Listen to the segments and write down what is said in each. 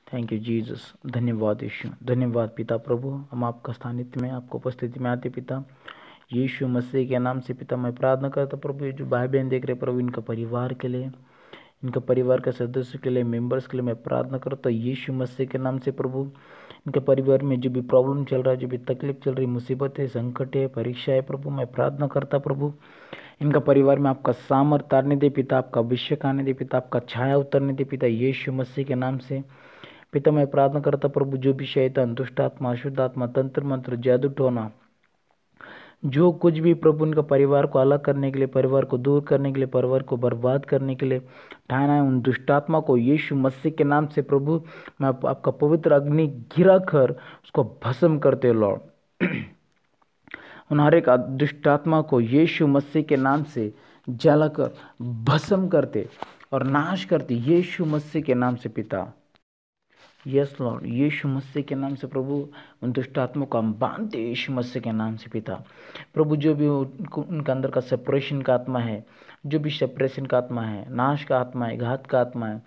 Thank you Jesus. धन्यवाद यीशु, धन्यवाद पिता प्रभु। हम आपका सानिध्य में, आपको उपस्थिति में आते पिता यीशु मसीह के नाम से पिता मैं प्रार्थना करता प्रभु, ये जो भाई बहन देख रहे प्रभु, इनका परिवार के लिए, इनका परिवार के सदस्यों के लिए, मेंबर्स के लिए मैं प्रार्थना करता यीशु मसीह के नाम से प्रभु। इनके परिवार में जो भी प्रॉब्लम चल रहा है, जो भी तकलीफ चल रही, मुसीबत है, संकट है, परीक्षा है प्रभु, मैं प्रार्थना करता प्रभु, इनका परिवार में आपका सामर्थ आने दे पिता, आपका अभिषेक आने दे पिता, आपका छाया उतरने दे पिता यीशु मसीह के नाम से पिता मैं प्रार्थना करता प्रभु, जो भी शैतान, दुष्ट आत्मा, अशुद्ध आत्मा, तंत्र मंत्र, जादू टोना, जो कुछ भी प्रभु उनका परिवार को अलग करने के लिए, परिवार को दूर करने के लिए, परिवार को बर्बाद करने के लिए ठाना है, उन दुष्टात्मा को यीशु मसीह के नाम से प्रभु मैं आपका पवित्र अग्नि गिरा कर उसको भस्म करते लॉर्ड। उन हर एक दुष्टात्मा को यीशु मसीह के नाम से जलाकर भस्म करते और नाश करते यीशु मसीह के नाम से पिता। यस लॉर्ड, यीशु मसीह के नाम से प्रभु उन दुष्ट आत्माओं को हम बांधते यीशु मसीह के नाम से पिता प्रभु। जो भी उनके अंदर का सेपरेशन का आत्मा है, जो भी सेपरेशन का आत्मा है, नाश का आत्मा है, घात का आत्मा है,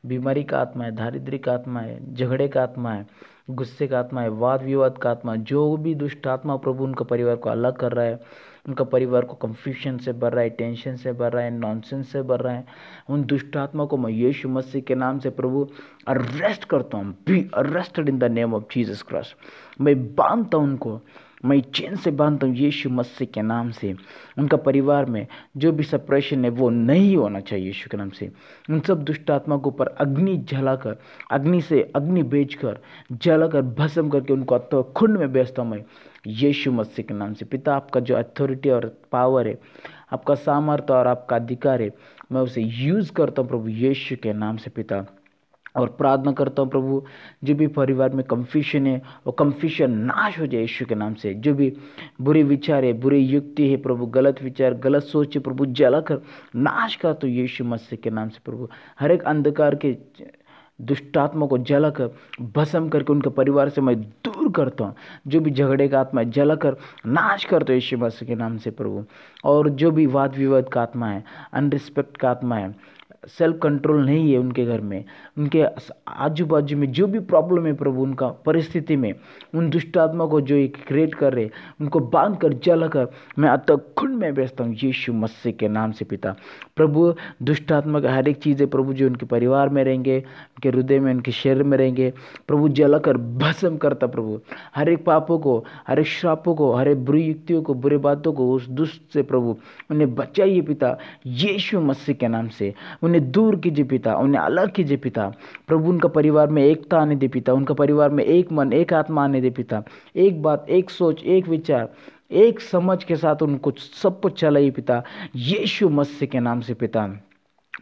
बीमारी का आत्मा है, दारिद्र्य का आत्मा है, झगड़े का आत्मा है, गुस्से का आत्मा है, वाद विवाद का आत्मा, जो भी दुष्ट आत्मा प्रभु उनका परिवार को अलग कर रहा है, उनका परिवार को कंफ्यूजन से भर रहा है, टेंशन से भर रहा है, नॉनसेंस से भर रहा है, उन दुष्ट आत्मा को मैं यीशु मसीह के नाम से प्रभु अरेस्ट करता हूँ। Be arrested in the name of Jesus Christ. मैं बांधता हूँ उनको, मैं चैन से बांधता हूँ यीशु मसीह के नाम से। उनका परिवार में जो भी सेपरेशन है वो नहीं होना चाहिए यीशु के नाम से। उन सब दुष्ट आत्मा के ऊपर अग्नि जलाकर, अग्नि से अग्नि बेचकर जलाकर भस्म करके उनको खुंड में बेचता हूँ मैं यीशु मसीह के नाम से। पिता आपका जो अथॉरिटी और पावर है, आपका सामर्थ्य और आपका अधिकार है, मैं उसे यूज़ करता हूँ प्रभु यीशु के नाम से पिता। और प्रार्थना करता हूँ प्रभु, जो भी परिवार में कंफ्यूजन है वो कंफ्यूजन नाश हो जाए यीशु के नाम से। जो भी बुरे विचार है, बुरी युक्ति है प्रभु, गलत विचार, गलत सोच है प्रभु, जलाकर नाश कर तो यीशु मसीह के नाम से प्रभु। हर एक अंधकार के दुष्टात्मा को जलाकर भस्म करके उनके परिवार से मैं दूर करता हूँ। जो भी झगड़े का आत्मा है जलाकर नाश करता हूँ यीशु मसीह के नाम से प्रभु। और जो भी वाद विवाद का आत्मा है, अनरिस्पेक्ट का आत्मा है, सेल्फ कंट्रोल नहीं है उनके घर में, उनके आजू बाजू में जो भी प्रॉब्लम है प्रभु, उनका परिस्थिति में उन दुष्ट आत्मा को जो एक क्रिएट कर रहे, उनको बांध कर जलाकर मैं अतः खुद में बेचता हूँ यीशु मसीह के नाम से पिता प्रभु। दुष्ट आत्मा का हर एक चीज़ है प्रभु, जो उनके परिवार में रहेंगे, उनके हृदय में, उनके शरीर में रहेंगे प्रभु, जलाकर भस्म करता प्रभु। हर एक पापों को, हर एक श्रापों को, हर एक बुरी युक्तियों को, बुरे बातों को, उस दुष्ट से प्रभु उन्हें बचाइए पिता यीशु मसीह के नाम से। उन्हें दूर कीजिए पिता, उन्हें अलग कीजिए पिता प्रभु। उनका परिवार में एकता आने दे पिता, उनका परिवार में एक मन, एक आत्मा आने दे पिता, एक बात, एक सोच, एक विचार, एक समझ के साथ उनको सब कुछ चलाइए पिता यीशु मसीह के नाम से पिता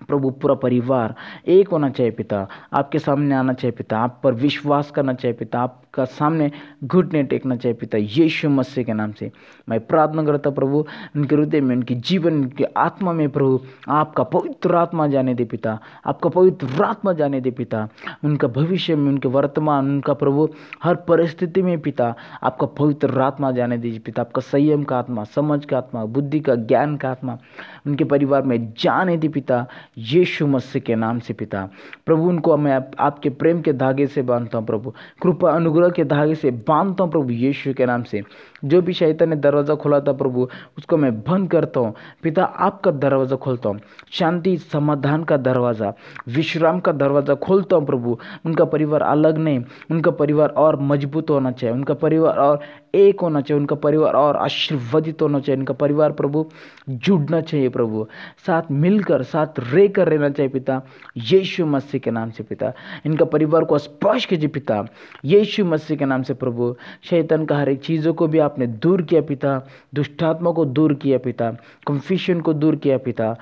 प्रभु। पूरा परिवार एक होना चाहिए पिता, आपके सामने आना चाहिए पिता, आप पर विश्वास करना चाहिए पिता, आपका सामने घुटने टेकना चाहिए पिता यीशु मसीह के नाम से। मैं प्रार्थना करता प्रभु, उनके हृदय में, उनके जीवन, उनके आत्मा में प्रभु आपका पवित्र आत्मा जाने दे पिता, आपका पवित्र आत्मा जाने दे पिता। उनका भविष्य में, उनके वर्तमान, उनका प्रभु हर परिस्थिति में पिता आपका पवित्र आत्मा जाने दीजिए पिता। आपका संयम का आत्मा, समझ का आत्मा, बुद्धि का, ज्ञान का आत्मा उनके परिवार में जाने दी पिता यीशु मसीह के नाम से पिता प्रभु। उनको मैं आपके प्रेम के धागे से बांधता हूँ प्रभु, कृपा अनुग्रह के धागे से बांधता हूँ प्रभु यीशु के नाम से। जो भी शैतान ने दरवाज़ा खोला था प्रभु, उसको मैं बंद करता हूँ पिता, आपका दरवाज़ा खोलता हूँ, शांति समाधान का दरवाज़ा, विश्राम का दरवाज़ा खोलता हूँ प्रभु। उनका परिवार अलग नहीं, उनका परिवार और मजबूत होना चाहिए, उनका परिवार और एक होना चाहिए, उनका परिवार और आशीर्वादित होना चाहिए, उनका परिवार प्रभु जुड़ना चाहिए प्रभु, साथ मिलकर, साथ रहकर रहना चाहिए पिता यीशु मसीह के नाम से पिता। इनका परिवार को स्पर्श कीजिए पिता यीशु मसीह के नाम से प्रभु। शैतान का हर एक चीज़ों को भी आपने दूर किया पिता, दुष्टात्मा को दूर किया पिता, कंफ्यूजन को दूर किया पिता,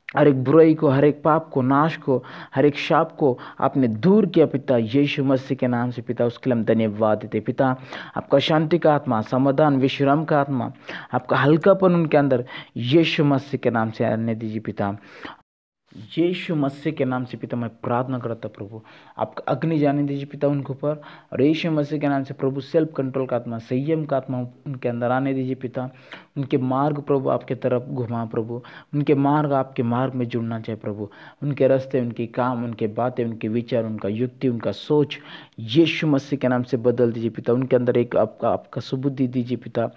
हर एक बुराई को, हर एक पाप को, नाश को, हर एक शाप को आपने दूर किया पिता यीशु मसीह के नाम से पिता। उसके लिए हम धन्यवाद देते पिता। आपका शांति का आत्मा, समाधान, विश्राम का आत्मा, आपका हल्कापन उनके अंदर यीशु मसीह के नाम से आने दीजिए पिता यीशु मसीह के नाम से पिता। मैं प्रार्थना करता प्रभु, आपका अग्नि जाने दीजिए पिता उनके ऊपर, और यीशु मसीह के नाम से प्रभु सेल्फ कंट्रोल का आत्मा, संयम का आत्मा उनके अंदर आने दीजिए पिता। उनके मार्ग प्रभु आपके तरफ घुमा प्रभु, उनके मार्ग आपके मार्ग में जुड़ना चाहिए प्रभु, उनके रास्ते, उनकी काम, उनके बातें, उनके विचार, उनका युक्ति, उनका सोच यीशु मसीह के नाम से बदल दीजिए पिता। उनके अंदर एक आपका सुबुद्धि दीजिए पिता,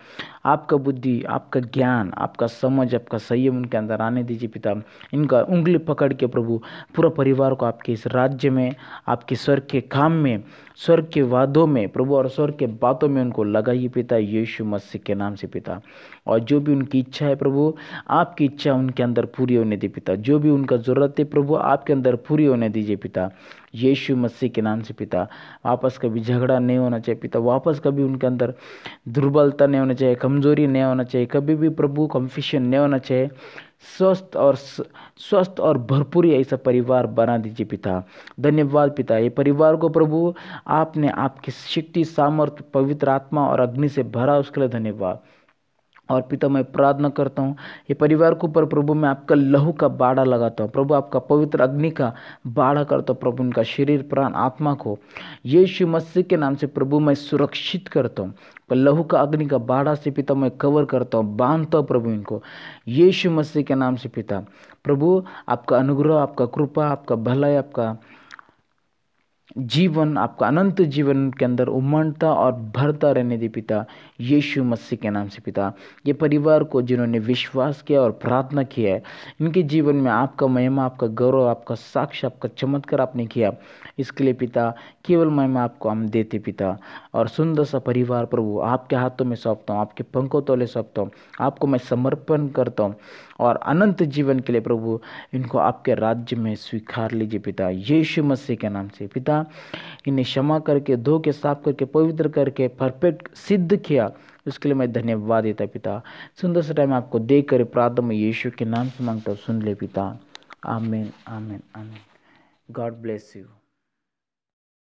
आपका बुद्धि, आपका ज्ञान, आपका समझ, आपका संयम उनके अंदर आने दीजिए पिता। इनका उंगली पकड़ के प्रभु पूरा परिवार को आपके इस राज्य में, आपके स्वर्ग के काम में, स्वर्ग के वादों में प्रभु और स्वर्ग के बातों में उनको लगाइए पिता, यीशु मसीह के नाम से पिता। और जो भी उनकी इच्छा है प्रभु, आपकी इच्छा उनके अंदर पूरी होने दी पिता। जो भी उनका ज़रूरत है प्रभु, आपके अंदर पूरी होने दीजिए पिता, यीशु मसीह के नाम से पिता। वापस कभी झगड़ा नहीं होना चाहिए पिता, वापस कभी उनके अंदर दुर्बलता नहीं होना चाहिए, कमजोरी नहीं होना चाहिए, कभी भी प्रभु कंफ्यूजन नहीं होना चाहिए। स्वस्थ और भरपूर ऐसा परिवार बना दीजिए पिता। धन्यवाद पिता, ये परिवार को प्रभु आपने आपकी शक्ति, सामर्थ्य, पवित्र आत्मा और अग्नि से भरा, उसके लिए धन्यवाद। और पिता मैं प्रार्थना करता हूँ ये परिवार के ऊपर प्रभु, मैं आपका लहू का बाड़ा लगाता हूँ प्रभु, आपका पवित्र अग्नि का बाड़ा करता हूँ प्रभु, उनका शरीर, प्राण, आत्मा को यीशु मसीह के नाम से प्रभु मैं सुरक्षित करता हूँ। पर लहू का अग्नि का बाड़ा से पिता मैं कवर करता हूँ, बांधता हूँ प्रभु इनको यीशु मसीह के नाम से पिता। प्रभु आपका अनुग्रह, आपका कृपा, आपका भलाई, आपका जीवन, आपका अनंत जीवन के अंदर उमड़ता और भरता रहने दे पिता, यीशु मसीह के नाम से पिता। ये परिवार को जिन्होंने विश्वास किया और प्रार्थना किया है, इनके जीवन में आपका महिमा, आपका गौरव, आपका साक्ष्य, आपका चमत्कार आपने किया, इसके लिए पिता केवल महिमा आपको हम देते पिता। और सुंदर सा परिवार प्रभु आपके हाथों में सौंपता हूँ, आपके पंखों तले सौंपता हूँ, आपको मैं समर्पण करता हूँ। और अनंत जीवन के लिए प्रभु इनको आपके राज्य में स्वीकार लीजिए पिता, यीशु मसीह के नाम से पिता। इन्हें क्षमा करके, धो के, साफ करके, पवित्र करके परफेक्ट सिद्ध किया, उसके लिए मैं धन्यवाद देता पिता। सुंदर सा टाइम आपको देकर प्रार्थना में यीशु के नाम से मांगता हूँ, सुन ले पिता। आमीन, आमीन, आमीन। God bless you.